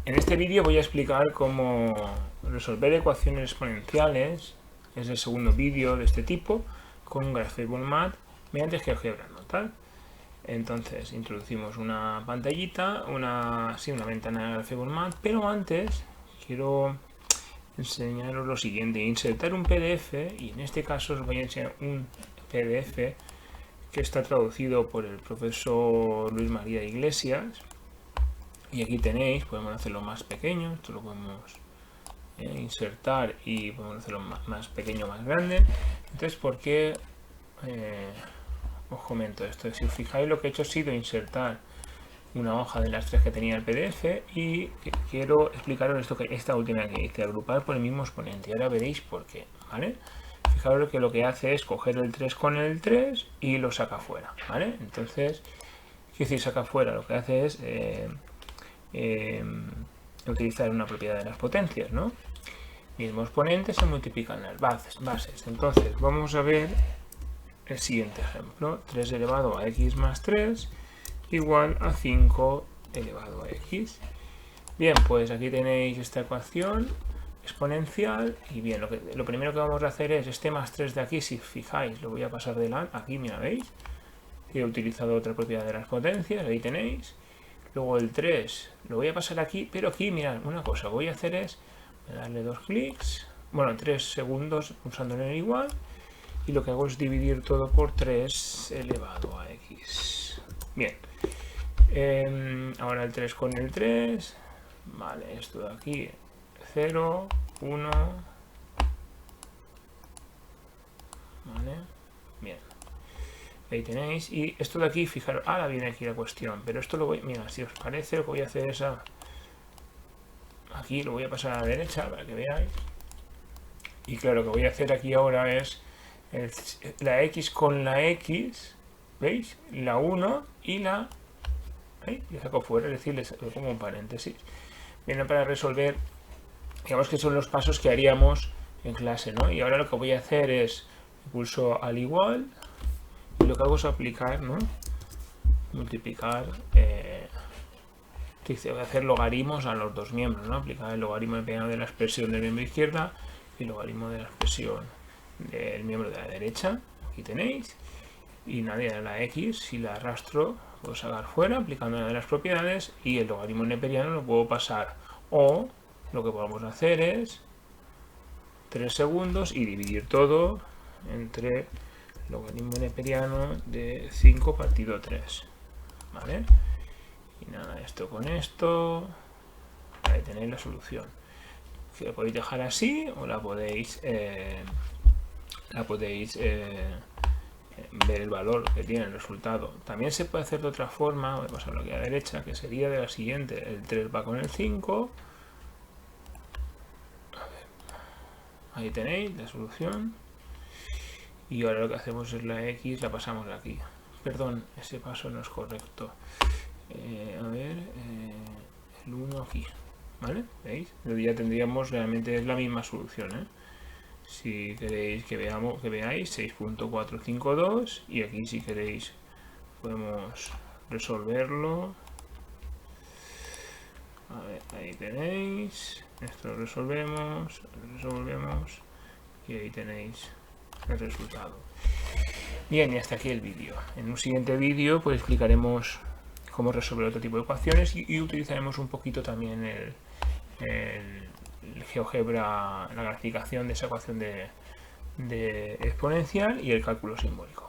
En este vídeo voy a explicar cómo resolver ecuaciones exponenciales, es el segundo vídeo de este tipo, con Graphable Math mediante GeoGebra, ¿no? Tal. Entonces introducimos una pantallita, una ventana de Graphable Math, pero antes quiero enseñaros lo siguiente: insertar un PDF, y en este caso os voy a enseñar un PDF que está traducido por el profesor Luis María Iglesias. Y aquí tenéis, podemos hacerlo más pequeño, esto lo podemos insertar y podemos hacerlo más pequeño, más grande. Entonces, ¿por qué os comento esto? Si os fijáis, lo que he hecho ha sido insertar una hoja de las tres que tenía el PDF y quiero explicaros esto, que esta última que hice, agrupar por el mismo exponente. Y ahora veréis por qué, ¿vale? Fijaros que lo que hace es coger el 3 con el 3 y lo saca fuera, ¿vale? Entonces, ¿qué decir saca fuera? Lo que hace es utilizar una propiedad de las potencias, ¿no? Mismo exponente, se multiplican las bases. Entonces vamos a ver el siguiente ejemplo: 3 elevado a x más 3 igual a 5 elevado a x. Bien, pues aquí tenéis esta ecuación exponencial. Y bien, lo primero que vamos a hacer es este más 3 de aquí, si fijáis, lo voy a pasar de la aquí, mira, ¿veis? He utilizado otra propiedad de las potencias, ahí tenéis. Luego el 3 lo voy a pasar aquí, pero aquí, mirad, una cosa voy a hacer es darle 2 clics, bueno, 3 segundos pulsando en el igual, y lo que hago es dividir todo por 3 elevado a x. Bien, ahora el 3 con el 3, vale, esto de aquí, 0, 1, vale, bien. Ahí tenéis, y esto de aquí, fijaros, ahora viene aquí la cuestión, pero esto lo voy, mira, si os parece, lo que voy a hacer es aquí lo voy a pasar a la derecha para que veáis. Y claro, lo que voy a hacer aquí ahora es la x con la x, ¿veis? La 1 y la... ¿veis? Le saco fuera, es decir, le pongo un paréntesis. Viene para resolver, digamos que son los pasos que haríamos en clase, ¿no? Y ahora lo que voy a hacer es pulso al igual, y lo que hago es aplicar, ¿no? Multiplicar, voy a hacer logaritmos a los dos miembros, ¿no? Aplicar el logaritmo de la expresión del miembro izquierda y el logaritmo de la expresión del miembro de la derecha. Aquí tenéis. Y nada, la x, si la arrastro, puedo sacar fuera aplicando una de las propiedades, y el logaritmo neperiano lo puedo pasar. O lo que podemos hacer es 3 segundos y dividir todo entre logaritmo neperiano de 5 partido 3, ¿vale? Y nada, esto con esto, ahí tenéis la solución. Que la podéis dejar así o la podéis ver el valor que tiene el resultado. También se puede hacer de otra forma, voy a pasarlo aquí a la derecha, que sería de la siguiente: el 3 va con el 5, ahí tenéis la solución, y ahora lo que hacemos es la x la pasamos aquí. Perdón, ese paso no es correcto. A ver, el 1 aquí, ¿vale? ¿Veis? Ya tendríamos, realmente es la misma solución, ¿eh? Si queréis que veáis 6.452, y aquí si queréis podemos resolverlo. A ver, ahí tenéis, esto lo resolvemos, y ahí tenéis el resultado. Bien, y hasta aquí el vídeo. En un siguiente vídeo pues explicaremos cómo resolver otro tipo de ecuaciones, y utilizaremos un poquito también el GeoGebra, la graficación de esa ecuación de exponencial y el cálculo simbólico.